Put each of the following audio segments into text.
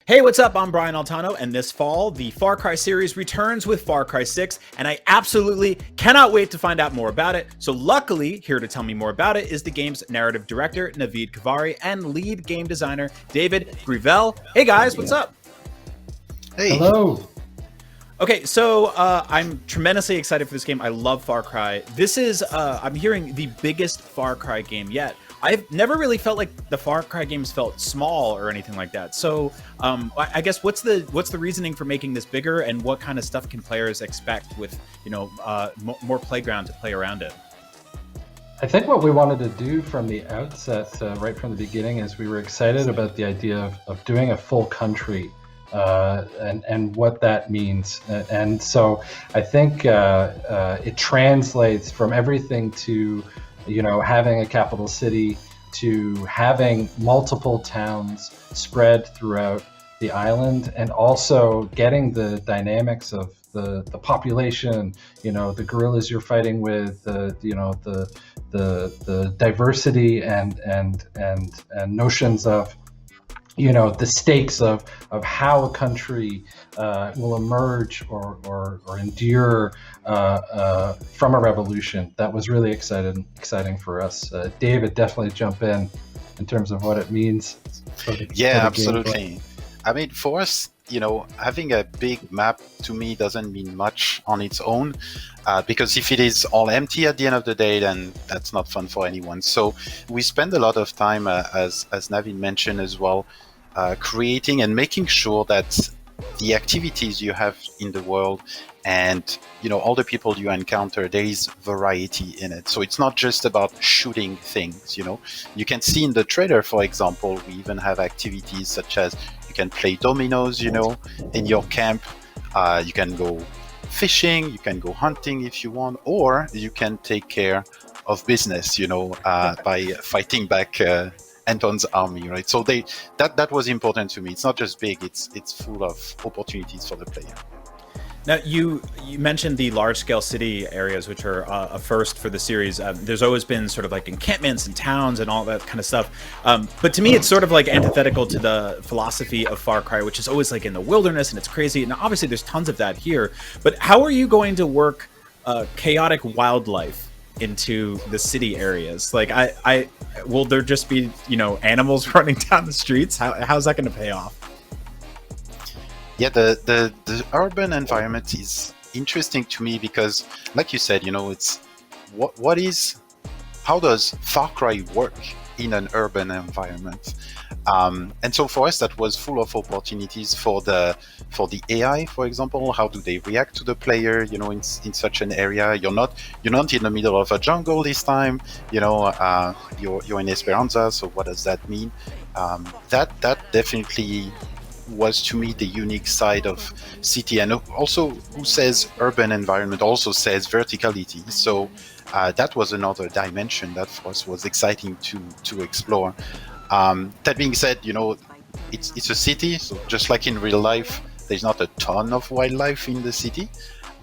Hey, what's up? I'm Brian Altano, and this fall, the Far Cry series returns with Far Cry 6, and I absolutely cannot wait to find out more about it. So luckily, here to tell me more about it is the game's narrative director, Navid Khavari, and lead game designer, David Grivel. Hey guys, what's up? Hey. Hello. Okay, so I'm tremendously excited for this game. I love Far Cry. This is, I'm hearing, the biggest Far Cry game yet. I've never really felt like the Far Cry games felt small or anything like that. So I guess what's the reasoning for making this bigger, and what kind of stuff can players expect with more playground to play around it? I think what we wanted to do from the outset, right from the beginning, is we were excited about the idea of doing a full country and what that means. And so I think it translates from everything to, having a capital city to having multiple towns spread throughout the island, and also getting the dynamics of the population, the guerrillas you're fighting with, the diversity and notions of the stakes of how a country will emerge or endure from a revolution. That was really exciting for us. David, definitely jump in terms of what it means. Yeah, absolutely. I mean, for us, having a big map to me doesn't mean much on its own, because if it is all empty at the end of the day, then that's not fun for anyone. So we spend a lot of time, as Navid mentioned as well, creating and making sure that the activities you have in the world and all the people you encounter, there is variety in it. So it's not just about shooting things. You can see in the trailer, for example, we even have activities such as you can play dominoes, in your camp. You can go fishing, you can go hunting if you want, or you can take care of business, by fighting back Anton's army, right? So that was important to me. It's not just big; it's full of opportunities for the player. Now, you mentioned the large-scale city areas, which are a first for the series. There's always been sort of like encampments and towns and all that kind of stuff. But to me, it's sort of like antithetical to the philosophy of Far Cry, which is always like in the wilderness and it's crazy. And obviously, there's tons of that here. But how are you going to work chaotic wildlife into the city areas? Like, I will there just be animals running down the streets? How's that going to pay off? Yeah, the urban environment is interesting to me because, like you said, it's how does Far Cry work in an urban environment? And so for us, that was full of opportunities for the AI, for example. How do they react to the player? In such an area, you're not in the middle of a jungle this time. You're in Esperanza. So what does that mean? That definitely was to me the unique side of city, and also who says urban environment also says verticality. So that was another dimension that for us was exciting to explore. That being said, it's a city, so just like in real life, there's not a ton of wildlife in the city,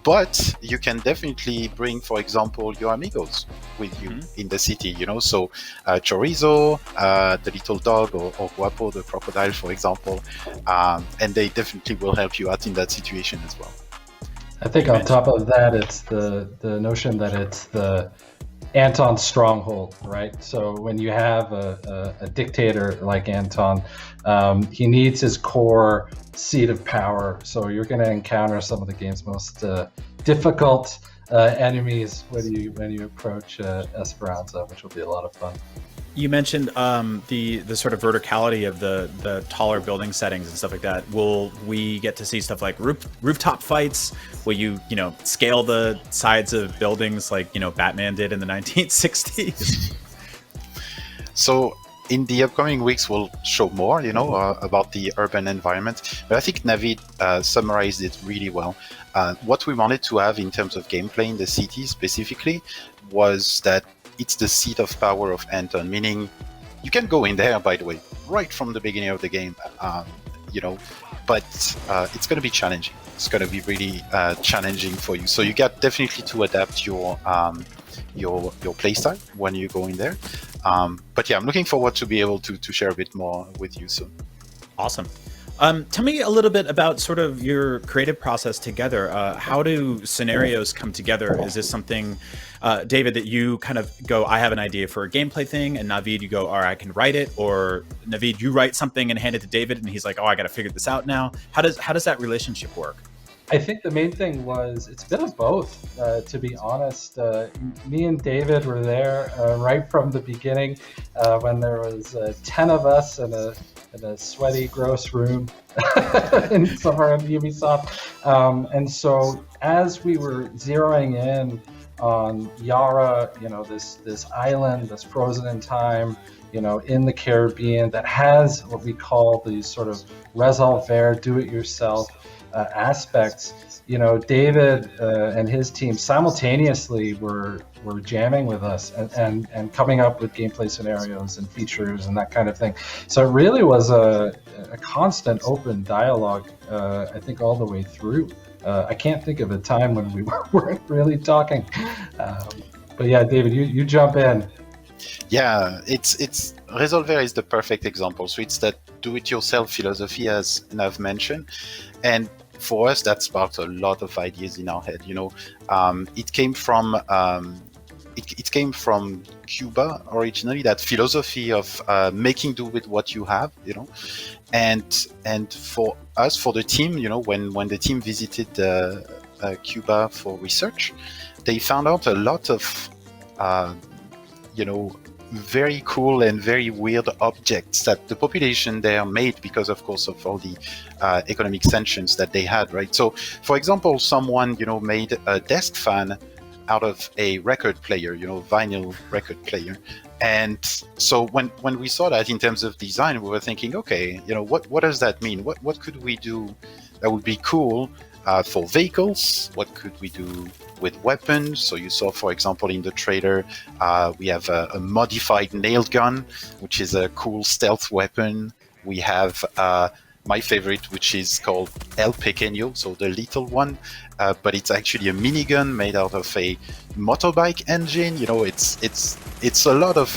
but you can definitely bring, for example, your amigos with you in the city, so Chorizo, the little dog, or Guapo, the crocodile, for example, and they definitely will help you out in that situation as well. I think on top of that, it's the notion that it's the Anton's stronghold, right? So when you have a dictator like Anton, he needs his core seat of power. So you're going to encounter some of the game's most difficult enemies when you approach Esperanza, which will be a lot of fun. You mentioned the sort of verticality of the taller building settings and stuff like that. Will we get to see stuff like rooftop fights? Will you scale the sides of buildings like Batman did in the 1960s? So in the upcoming weeks, we'll show more, about the urban environment. But I think Navid summarized it really well. What we wanted to have in terms of gameplay in the city specifically was that it's the seat of power of Anton, meaning you can go in there, by the way, right from the beginning of the game, but it's going to be challenging. It's going to be really challenging for you. So you got definitely to adapt your playstyle when you go in there. But yeah, I'm looking forward to be able to share a bit more with you soon. Awesome. Tell me a little bit about sort of your creative process together. How do scenarios come together? Is this something, David, that you kind of go, I have an idea for a gameplay thing, and Navid, you go, all right, I can write it, or Navid, you write something and hand it to David, and he's like, oh, I got to figure this out now. How does that relationship work? I think the main thing was it's a bit of both, to be honest. Me and David were there right from the beginning when there was 10 of us in a sweaty, gross room in somewhere in Ubisoft. And so as we were zeroing in on Yara, this island that's frozen in time, in the Caribbean that has what we call these sort of resolver, do-it-yourself aspects, David and his team simultaneously were jamming with us and coming up with gameplay scenarios and features and that kind of thing. So it really was a constant open dialogue, I think, all the way through. I can't think of a time when we weren't really talking. But yeah, David, you jump in. Yeah, it's Resolver is the perfect example. So it's that do-it-yourself philosophy, as Nav mentioned, and for us that sparked a lot of ideas in our head. It came from it came from Cuba originally. That philosophy of making do with what you have, and for us, for the team, when the team visited Cuba for research, they found out a lot of very cool and very weird objects that the population there made because, of course, of all the economic sanctions that they had, right? So, for example, someone, made a desk fan out of a record player, vinyl record player. And so when we saw that in terms of design, we were thinking, okay, what does that mean? What could we do that would be cool for vehicles? What could we do with weapons? So you saw, for example, in the trailer, we have a modified nailed gun, which is a cool stealth weapon. We have my favorite, which is called El Pequeño, so the little one, but it's actually a minigun made out of a motorbike engine. It's a lot of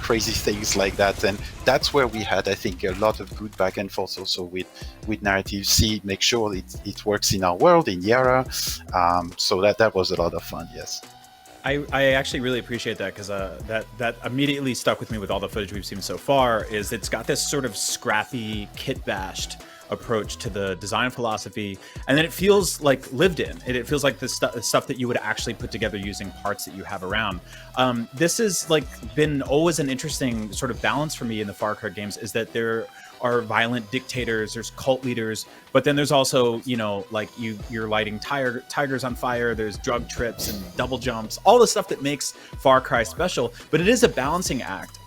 crazy things like that, and that's where we had, I think, a lot of good back and forth also with narrative C, make sure it works in our world, in Yara. So that was a lot of fun, yes. I actually really appreciate that, because that immediately stuck with me with all the footage we've seen so far. Is it's got this sort of scrappy, kit-bashed approach to the design philosophy, and then it feels like lived in. It feels like the stuff that you would actually put together using parts that you have around. This has been always an interesting sort of balance for me in the Far Cry games, is that there are violent dictators, there's cult leaders, but then there's also, you're lighting tigers on fire, there's drug trips and double jumps, all the stuff that makes Far Cry special, but it is a balancing act.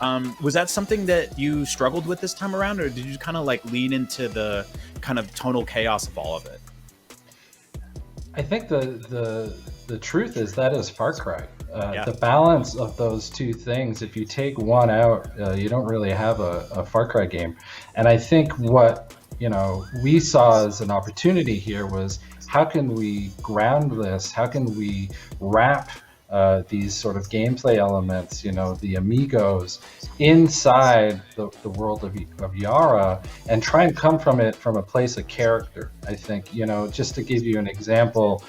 Was that something that you struggled with this time around, or did you kind of lean into the kind of tonal chaos of all of it? I think the truth is that is Far Cry. The balance of those two things, if you take one out, you don't really have a Far Cry game. And I think what we saw as an opportunity here was, how can we ground this? How can we wrap these sort of gameplay elements, the amigos, inside the world of Yara, and try and come from it from a place of character. I think, just to give you an example,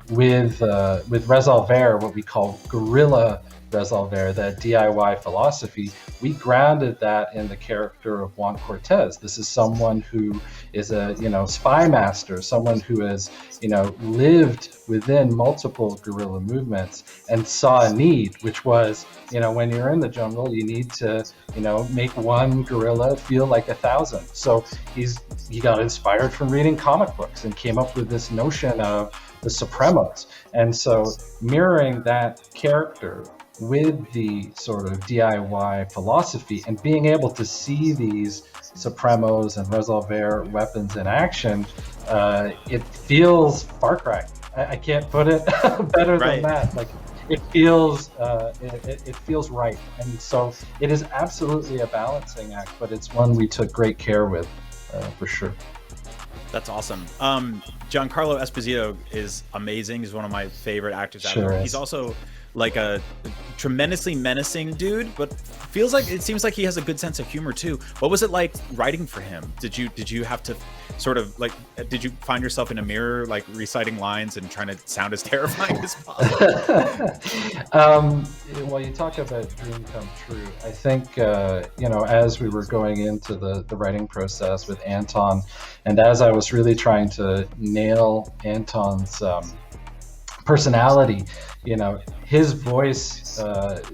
with Resolver, what we call guerrilla Resolver, that DIY philosophy, we grounded that in the character of Juan Cortez. This is someone who is a spy master, someone who has lived within multiple guerrilla movements and saw a need, which was when you're in the jungle, you need to make one guerrilla feel like 1,000. So he got inspired from reading comic books and came up with this notion of the Supremos. And so mirroring that character with the sort of DIY philosophy and being able to see these Supremos and Resolver weapons in action, it feels Far Cry. I can't put it better than that. It feels it feels right, and so it is absolutely a balancing act, but it's one we took great care with, for sure. That's awesome. Giancarlo Esposito is amazing. He's one of my favorite actors out there. He's also a tremendously menacing dude, but it seems like he has a good sense of humor too. What was it like writing for him? Did you have to sort of like, did you find yourself in a mirror like reciting lines and trying to sound as terrifying as possible? Well, you talk about dream come true. I think as we were going into the writing process with Anton, and as I was really trying to nail Anton's personality, his voice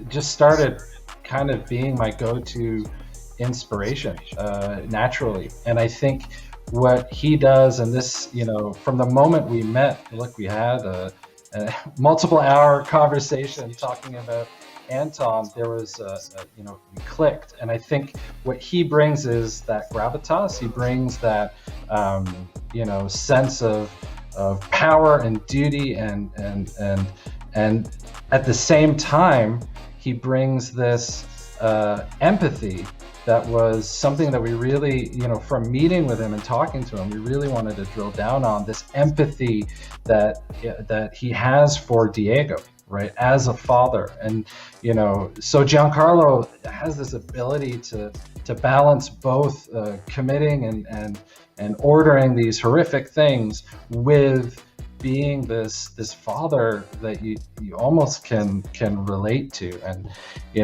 just started kind of being my go-to inspiration naturally. And I think what he does, and this, from the moment we met, look, we had a multiple hour conversation talking about Anton. There was we clicked, and I think what he brings is that gravitas. He brings that sense of power and duty, and at the same time he brings this empathy that was something that we really, from meeting with him and talking to him, we really wanted to drill down on this empathy that he has for Diego, right, as a father. And so Giancarlo has this ability to balance both committing and ordering these horrific things with being this father that you almost can relate to. And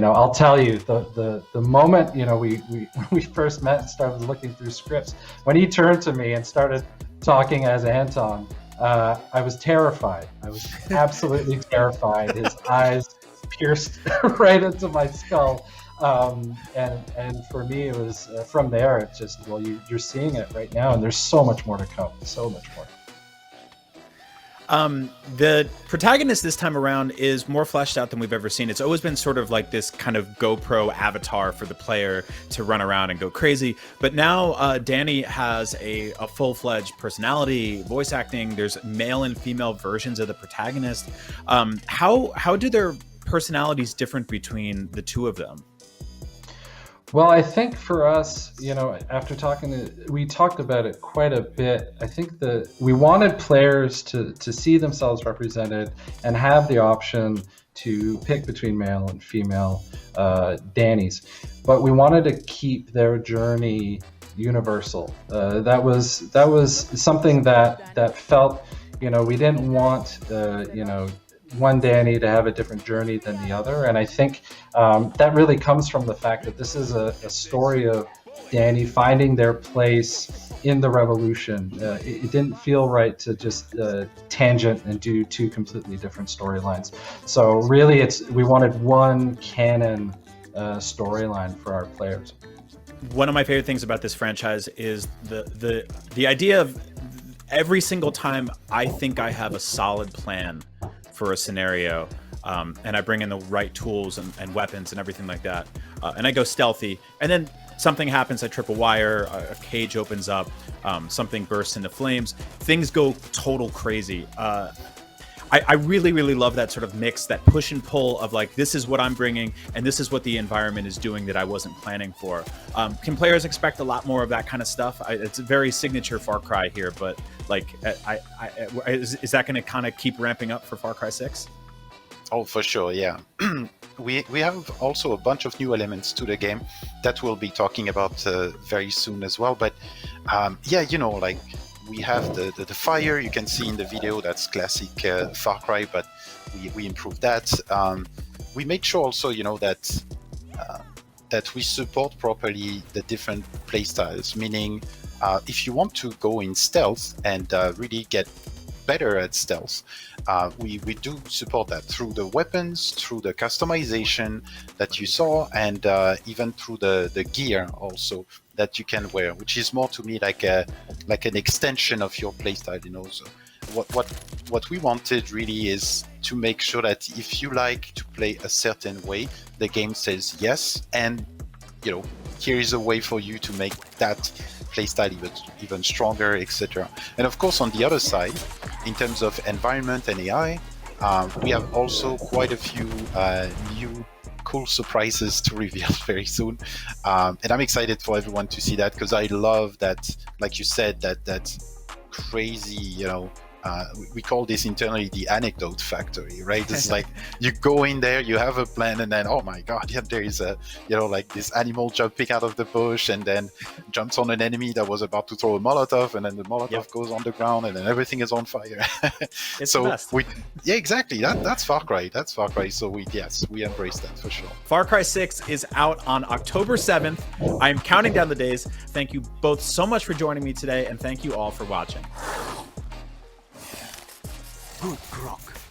I'll tell you, the moment we first met and started looking through scripts, when he turned to me and started talking as Anton, I was terrified. I was absolutely terrified. His eyes pierced right into my skull. And for me, it was from there. It's just, well, you're seeing it right now, and there's so much more to come. So much more. The protagonist this time around is more fleshed out than we've ever seen. It's always been sort of like this kind of GoPro avatar for the player to run around and go crazy. But now Danny has a full-fledged personality, voice acting. There's male and female versions of the protagonist. How do their personalities different between the two of them? Well, I think for us, after we talked about it quite a bit. I think that we wanted players to see themselves represented and have the option to pick between male and female Dannys, but we wanted to keep their journey universal. That was something that felt, we didn't want one Danny to have a different journey than the other. And I think that really comes from the fact that this is a story of Danny finding their place in the revolution. It didn't feel right to just tangent and do two completely different storylines. So really, we wanted one canon storyline for our players. One of my favorite things about this franchise is the idea of every single time I think I have a solid plan for a scenario, and I bring in the right tools and weapons and everything like that, and I go stealthy, and then something happens. I trip a wire, a cage opens up, something bursts into flames, things go total crazy. I really, really love that sort of mix, that push and pull of like, this is what I'm bringing and this is what the environment is doing that I wasn't planning for. Can players expect a lot more of that kind of stuff? It's a very signature Far Cry here, but like, is that going to kind of keep ramping up for Far Cry 6? Oh, for sure, yeah. We have also a bunch of new elements to the game that we'll be talking about very soon as well. But like, we have the fire. You can see in the video, that's classic Far Cry, but we improved that. We made sure also, that we support properly the different playstyles, meaning if you want to go in stealth and really get better at stealth, we do support that through the weapons, through the customization that you saw, and even through the gear also that you can wear, which is more to me like an extension of your playstyle. So what we wanted really is to make sure that if you like to play a certain way, the game says yes, and here is a way for you to make that playstyle even stronger, etc. And of course, on the other side, in terms of environment and AI, we have also quite a few new cool surprises to reveal very soon, and I'm excited for everyone to see that, because I love that, like you said, that crazy we call this internally the anecdote factory, right? It's like you go in there, you have a plan, and then, oh my god, yeah, there is a, like this animal jumping out of the bush and then jumps on an enemy that was about to throw a Molotov, and then the Molotov goes on the ground, and then everything is on fire. It's so the best. yeah, exactly. That's Far Cry. That's Far Cry. So we embrace that for sure. Far Cry 6 is out on October 7th. I'm counting down the days. Thank you both so much for joining me today, and thank you all for watching. Good grok.